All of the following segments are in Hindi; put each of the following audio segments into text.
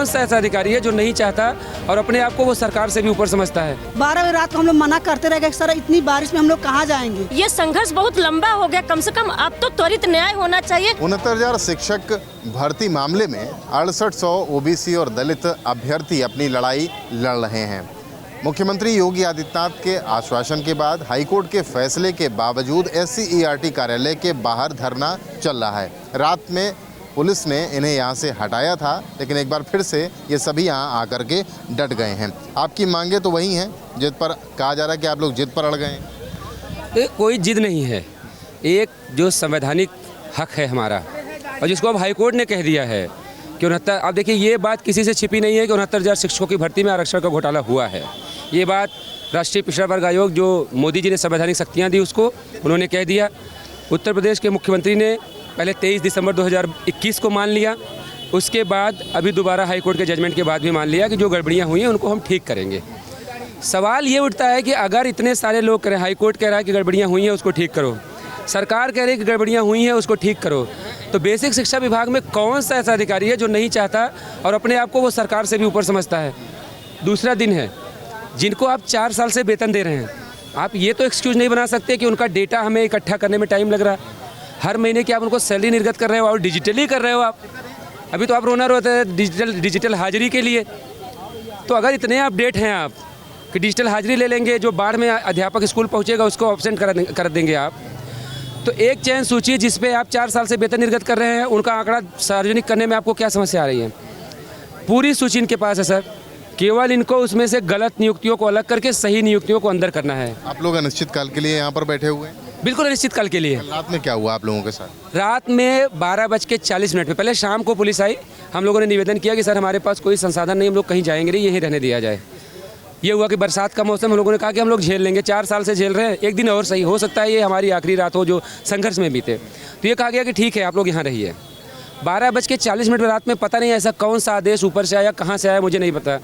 सा ऐसा अधिकारी है जो नहीं चाहता और अपने आप को वो सरकार से भी ऊपर समझता है। 12 बजे रात को हम लोग मना करते रह गए सर, इतनी बारिश में हम लोग कहाँ जाएंगे। ये संघर्ष बहुत लंबा हो गया, कम से कम अब तो त्वरित न्याय होना चाहिए। 69,000 शिक्षक भर्ती मामले में 6800 ओबीसी और दलित अभ्यर्थी अपनी लड़ाई लड़ रहे हैं। मुख्यमंत्री योगी आदित्यनाथ के आश्वासन के बाद हाईकोर्ट के फैसले के बावजूद SCERT कार्यालय के बाहर धरना चल रहा है। रात में पुलिस ने इन्हें यहाँ से हटाया था, लेकिन एक बार फिर से ये सभी यहाँ आकर के डट गए हैं। आपकी मांगे तो वही हैं जिद पर कहा जा रहा है कि आप लोग जिद पर अड़ गए हैं। कोई जिद नहीं है, एक जो संवैधानिक हक है हमारा और जिसको अब हाईकोर्ट ने कह दिया है कि 69, अब देखिए ये बात किसी से छिपी नहीं है कि 69,000 शिक्षकों की भर्ती में आरक्षण का घोटाला हुआ है। ये बात राष्ट्रीय पिछड़ा वर्ग आयोग जो मोदी जी ने संवैधानिक शक्तियाँ दी उसको उन्होंने कह दिया। उत्तर प्रदेश के मुख्यमंत्री ने पहले 23 दिसंबर 2021 को मान लिया, उसके बाद अभी दोबारा हाईकोर्ट के जजमेंट के बाद भी मान लिया कि जो गड़बड़ियाँ हुई हैं उनको हम ठीक करेंगे। सवाल ये उठता है कि अगर इतने सारे लोग करें, हाईकोर्ट कह रहा है कि गड़बड़ियाँ हुई हैं उसको ठीक करो, सरकार कह रही है कि गड़बड़ियाँ हुई हैं उसको ठीक करो, तो बेसिक शिक्षा विभाग में कौन सा ऐसा अधिकारी है जो नहीं चाहता और अपने आप को वो सरकार से भी ऊपर समझता है। दूसरा दिन है जिनको आप 4 साल से वेतन दे रहे हैं, आप ये तो एक्सक्यूज़ नहीं बना सकते कि उनका डेटा हमें इकट्ठा करने में टाइम लग रहा है। हर महीने की आप उनको सैलरी निर्गत कर रहे हो और डिजिटली कर रहे हो आप। अभी तो आप रोना रोते हैं डिजिटल हाजिरी के लिए। तो अगर इतने अपडेट हैं आप कि डिजिटल हाजिरी ले लेंगे, जो बाढ़ में अध्यापक स्कूल पहुँचेगा उसको ऑब्सेंट कर देंगे आप, तो एक चयन सूची जिस पे आप 4 साल से वेतन निर्गत कर रहे हैं उनका आंकड़ा सार्वजनिक करने में आपको क्या समस्या आ रही है। पूरी सूची इनके पास है सर, केवल इनको उसमें से गलत नियुक्तियों को अलग करके सही नियुक्तियों को अंदर करना है। आप लोग अनिश्चित काल के लिए यहाँ पर बैठे हुए हैं? बिल्कुल अनिश्चित काल के लिए। रात में क्या हुआ आप लोगों के साथ? रात में 12:40 पे, पहले शाम को पुलिस आई, हम लोगों ने निवेदन किया कि सर हमारे पास कोई संसाधन नहीं, हम लोग कहीं जाएंगे नहीं, यहीं रहने दिया जाए। ये हुआ कि बरसात का मौसम, हम लोगों ने कहा कि हम लोग झेल लेंगे, 4 साल से झेल रहे हैं, एक दिन और सही हो सकता है ये हमारी आखिरी रात हो जो संघर्ष में बीते। तो ये कहा गया कि ठीक है आप लोग यहाँ रहिए। 12:40 पे रात में पता नहीं ऐसा कौन सा आदेश ऊपर से आया, कहाँ से आया मुझे नहीं पता।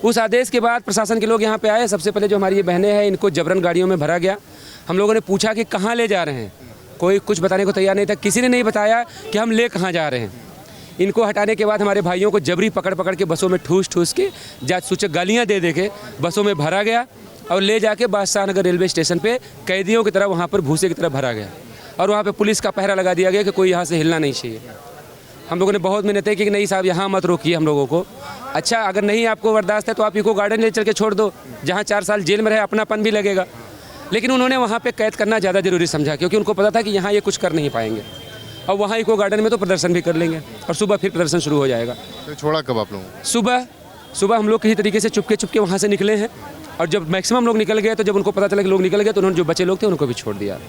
उस आदेश के बाद प्रशासन के लोग यहाँ पे आए। सबसे पहले जो हमारी ये बहनें हैं इनको जबरन गाड़ियों में भरा गया। हम लोगों ने पूछा कि कहाँ ले जा रहे हैं, कोई कुछ बताने को तैयार नहीं था, किसी ने नहीं बताया कि हम ले कहाँ जा रहे हैं। इनको हटाने के बाद हमारे भाइयों को जबरी पकड़ के बसों में ठूस के जात सूचक गालियाँ दे के बसों में भरा गया और ले जाके बादशाह नगर रेलवे स्टेशन पे कैदियों की तरह वहाँ पर भूसे की तरह भरा गया और वहाँ पे पुलिस का पहरा लगा दिया गया कि कोई यहाँ से हिलना नहीं चाहिए। हम लोगों ने बहुत मेहनत की कि नहीं साहब यहाँ मत रोकिए हम लोगों को। अच्छा अगर नहीं आपको बर्दाश्त है तो आप इको गार्डन ले चल के छोड़ दो, जहाँ 4 साल जेल में रहे, अपनापन भी लगेगा। लेकिन उन्होंने वहाँ पे कैद करना ज़्यादा ज़रूरी समझा क्योंकि उनको पता था कि यहाँ ये कुछ कर नहीं पाएंगे और वहाँ इको गार्डन में तो प्रदर्शन भी कर लेंगे और सुबह फिर प्रदर्शन शुरू हो जाएगा। तो छोड़ा कब आप लोगों? सुबह हम लोग किसी तरीके से चुपके वहाँ से निकले हैं और जब मैक्सिमम लोग निकल गए तो जब उनको पता चला कि लोग निकल गए तो उन्होंने जो बचे लोग थे उनको भी छोड़ दिया।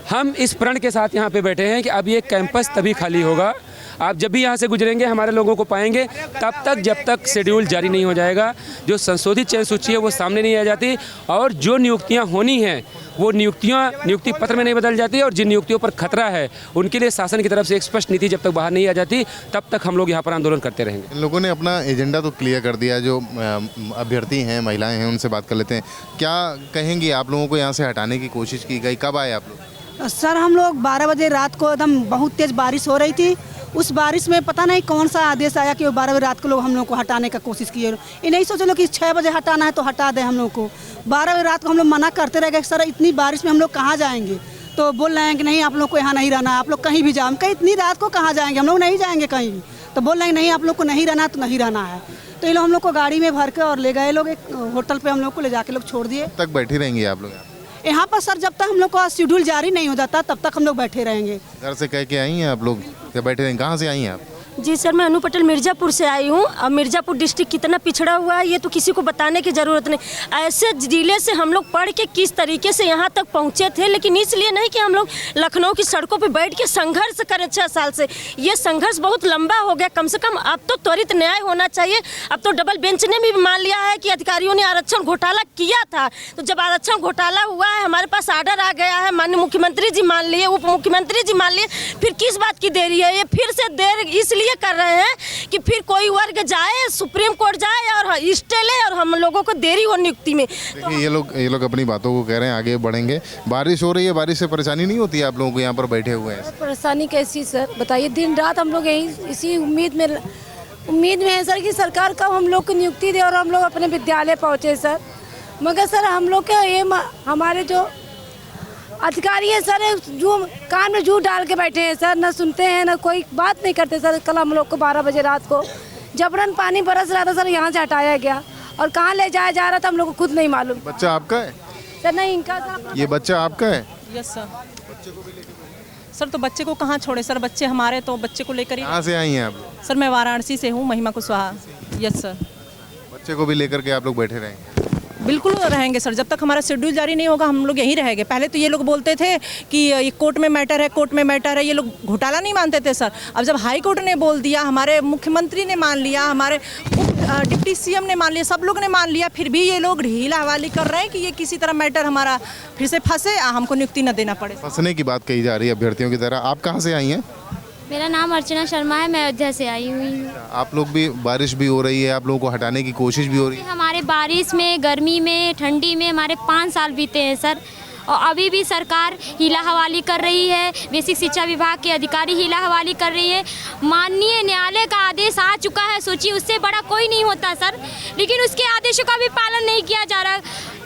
हम इस प्रण के साथ यहाँ पे बैठे हैं कि अब ये कैंपस तभी खाली होगा, आप जब भी यहाँ से गुजरेंगे हमारे लोगों को पाएंगे, तब तक जब तक शेड्यूल जारी नहीं हो जाएगा, जो संशोधित चयन सूची है वो सामने नहीं आ जाती और जो नियुक्तियाँ होनी हैं वो नियुक्ति पत्र में नहीं बदल जाती और जिन नियुक्तियों पर खतरा है उनके लिए शासन की तरफ से एक स्पष्ट नीति जब तक बाहर नहीं आ जाती तब तक हम लोग यहाँ पर आंदोलन करते रहेंगे। इन लोगों ने अपना एजेंडा तो क्लियर कर दिया, जो अभ्यर्थी हैं महिलाएं हैं उनसे बात कर लेते हैं। क्या कहेंगी, आप लोगों को यहाँ से हटाने की कोशिश की गई, कब आए आप लोग? सर हम लोग 12 बजे रात को एकदम बहुत तेज़ बारिश हो रही थी। उस बारिश में पता नहीं कौन सा आदेश आया कि वो 12 बजे रात को लोग हम लोग को हटाने का कोशिश किए। ये नहीं सोच लो कि 6 बजे हटाना है तो हटा दें हम लोग को। 12 बजे रात को हम लोग मना करते रह गए सर, इतनी बारिश में हम लोग कहाँ जाएंगे। तो बोल रहे हैं कि नहीं आप लोग को यहाँ नहीं रहना, आप लोग कहीं भी जाओ। हम कहीं इतनी रात को कहाँ जाएंगे, हम लोग नहीं जाएंगे कहीं भी। तो बोल रहे हैं नहीं आप लोग को नहीं रहना तो नहीं रहना है। तो ये लोग हम लोग को गाड़ी में भर के और ले गए लोग, एक होटल पर हम लोग को ले जाके लोग छोड़ दिए। तक बैठी रहेंगी आप लोग यहाँ पर सर? जब तक हम लोग का शेड्यूल जारी नहीं हो जाता तब तक हम लोग बैठे रहेंगे। घर से कह के आई हैं आप लोग या बैठे रहेंगे? कहाँ से आई हैं आप? जी सर, मैं अनु पटेल मिर्ज़ापुर से आई हूँ। अब मिर्ज़ापुर डिस्ट्रिक्ट कितना पिछड़ा हुआ है ये तो किसी को बताने की ज़रूरत नहीं। ऐसे जिले से हम लोग पढ़ के किस तरीके से यहाँ तक पहुँचे थे, लेकिन इसलिए नहीं कि हम लोग लखनऊ की सड़कों पे बैठ के संघर्ष करें 6 साल से। ये संघर्ष बहुत लंबा हो गया, कम से कम अब तो त्वरित न्याय होना चाहिए। अब तो डबल बेंच ने भी मान लिया है कि अधिकारियों ने आरक्षण घोटाला किया था। तो जब आरक्षण घोटाला हुआ है, हमारे पास आर्डर आ गया है, माननीय मुख्यमंत्री जी मान लिए, उप मुख्यमंत्री जी मान लिए, फिर किस बात की देरी है? ये फिर से देर इसलिए कर रहे हैं कि फिर कोई वर्ग जाए, सुप्रीम कोर्ट जाए और स्टे ले और हम लोगों को देरी हो नियुक्ति में। देखिए ये लोग अपनी बातों को कह रहे हैं, आगे बढ़ेंगे। बारिश हो रही है, बारिश से परेशानी नहीं होती है आप लोगों को यहाँ पर बैठे हुए हैं? परेशानी कैसी सर बताइए, दिन रात हम लोग यही इसी उम्मीद में उम्मीद में है सर कि सरकार कब हम लोग को नियुक्ति दे और हम लोग अपने विद्यालय पहुँचे सर। मगर सर हम लोग का ये हमारे जो अधिकारी है सर जो कान में जूट डाल के बैठे हैं सर, ना सुनते हैं ना कोई बात नहीं करते सर। कल हम लोग को 12 बजे रात को जबरन पानी बरस रहा था सर, यहाँ से हटाया गया और कहाँ ले जाया जा रहा था हम लोग को खुद नहीं मालूम। बच्चा आपका है सर? नहीं इनका सर। ये बच्चा आपका है? Yes sir. सर तो बच्चे को कहाँ छोड़े सर, बच्चे हमारे तो बच्चे को लेकर ही। कहाँ से आई हैं आप लोग? सर मैं वाराणसी से हूँ, महिमा कुशवाहा। Yes sir. बच्चे को भी लेकर के आप लोग बैठे रहेंगे? बिल्कुल रहेंगे सर, जब तक हमारा शेड्यूल जारी नहीं होगा हम लोग यहीं रहेंगे। पहले तो ये लोग बोलते थे कि ये कोर्ट में मैटर है, कोर्ट में मैटर है, ये लोग घोटाला नहीं मानते थे सर। अब जब हाई कोर्ट ने बोल दिया, हमारे मुख्यमंत्री ने मान लिया, हमारे डिप्टी सीएम ने मान लिया, सब लोग ने मान लिया, फिर भी ये लोग ढीला हवाली कर रहे हैं कि ये किसी तरह मैटर हमारा फिर से फंसे, हमको नियुक्ति न देना पड़े। फंसने की बात कही जा रही है अभ्यर्थियों की तरह। आप कहाँ से आई हैं? मेरा नाम अर्चना शर्मा है, मैं अयोध्या से आई हुई हूँ। आप लोग भी, बारिश भी हो रही है, आप लोगों को हटाने की कोशिश भी हो रही है? हमारे बारिश में, गर्मी में, ठंडी में हमारे 5 साल बीते हैं सर, और अभी भी सरकार हीला हवाली कर रही है। बेसिक शिक्षा विभाग के अधिकारी हीला हवाली कर रही है। माननीय न्यायालय का आदेश आ चुका है, सोचिए उससे बड़ा कोई नहीं होता सर, लेकिन उसके आदेशों का भी पालन नहीं किया जा रहा।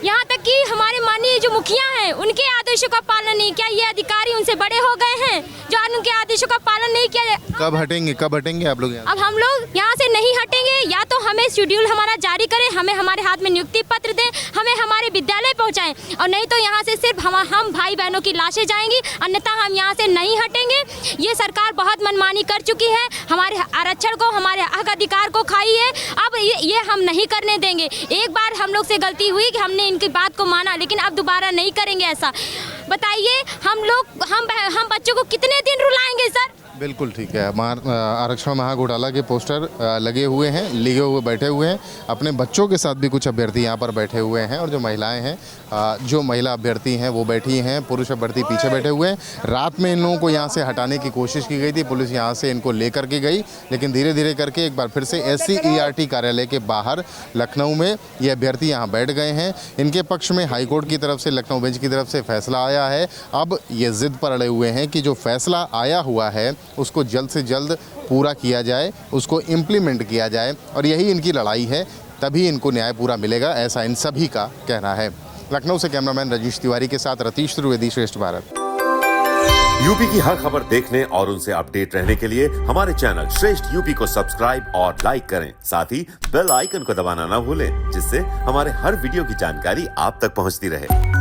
यहाँ तक कि हमारे माननीय जो मुखिया हैं उनके आदेशों का पालन नहीं किया। ये अधिकारी उनसे बड़े हो गए हैं जो उनके आदेशों का पालन नहीं किया। कब हटेंगे आप लोग यहाँ? अब हम लोग यहाँ से नहीं हटेंगे, या तो हमें शेड्यूल हमारा जारी करें, हमें हमारे हाथ में नियुक्ति पत्र दें, हमें हमारे विद्यालय पहुँचाएं, और नहीं तो यहाँ से सिर्फ हम भाई बहनों की लाशें जाएंगी, अन्यथा हम यहाँ से नहीं हटेंगे। ये सरकार बहुत मनमानी कर चुकी है, हमारे आरक्षण को, हमारे हक अधिकार को खाई है। अब ये हम नहीं करने देंगे। एक बार हम लोग से गलती हुई कि हमने इनकी बात को माना, लेकिन अब दोबारा नहीं करेंगे ऐसा। बताइए हम बच्चों को कितने दिन रुलाएंगे सर? बिल्कुल ठीक है। आरक्षण महाघोटाला के पोस्टर लगे हुए हैं, लिखे हुए बैठे हुए हैं। अपने बच्चों के साथ भी कुछ अभ्यर्थी यहाँ पर बैठे हुए हैं, और जो महिलाएं हैं, जो महिला अभ्यर्थी हैं वो बैठी हैं, पुरुष अभ्यर्थी पीछे बैठे हुए हैं। रात में इन लोगों को यहाँ से हटाने की कोशिश की गई थी, पुलिस यहाँ से इनको लेकर के गई, लेकिन धीरे धीरे करके एक बार फिर से SCERT कार्यालय के बाहर लखनऊ में ये अभ्यर्थी यहाँ बैठ गए हैं। इनके पक्ष में हाईकोर्ट की तरफ से, लखनऊ बेंच की तरफ से फैसला आया है। अब ये जिद पर अड़े हुए हैं कि जो फैसला आया हुआ है उसको जल्द से जल्द पूरा किया जाए, उसको इम्प्लीमेंट किया जाए, और यही इनकी लड़ाई है, तभी इनको न्याय पूरा मिलेगा, ऐसा इन सभी का कहना है। लखनऊ से कैमरामैन रजीश तिवारी के साथ रतीश त्रिवेदी, श्रेष्ठ भारत। यूपी की हर खबर देखने और उनसे अपडेट रहने के लिए हमारे चैनल श्रेष्ठ यूपी को सब्सक्राइब और लाइक करें। साथ ही बेल आइकन को दबाना ना भूलें, जिससे हमारे हर वीडियो की जानकारी आप तक पहुंचती रहे।